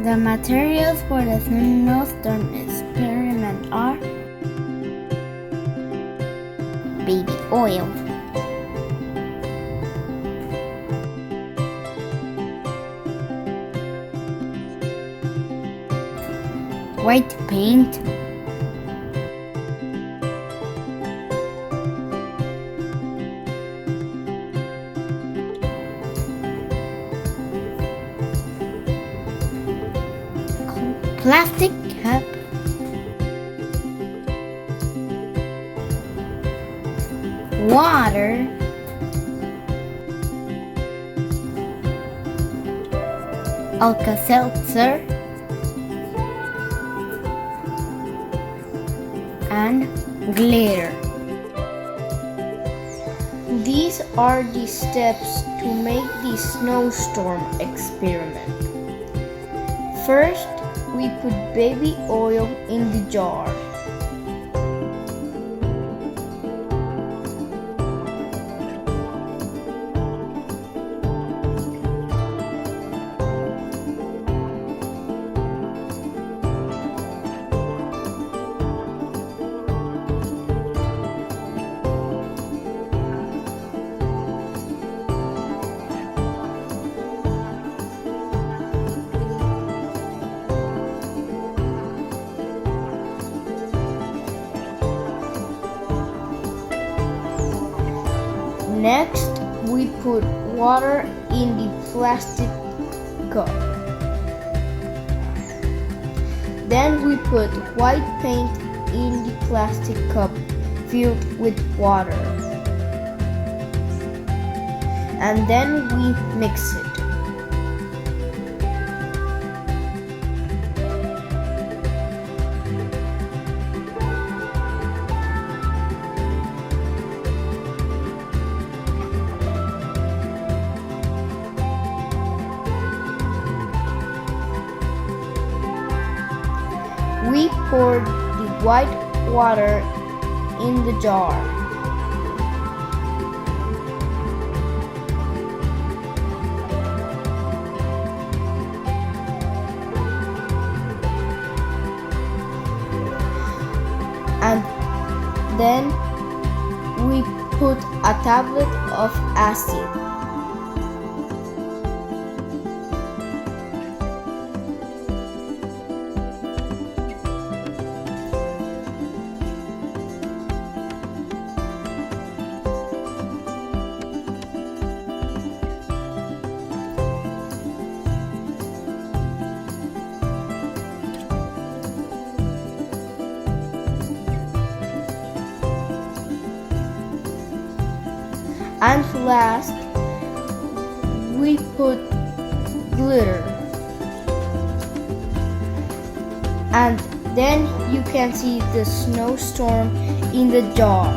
The materials for the snowstorm experiment are baby oil, white paint, plastic cup, water, Alka-Seltzer, and glitter. These are the steps to make the snowstorm experiment. First, we put baby oil in the jar. Next, we put water in the plastic cup. Then we put white paint in the plastic cup filled with water. And then we mix it. We poured the white water in the jar. And then we put a tablet of acid. And last, we put glitter. And then you can see the snowstorm in the jar.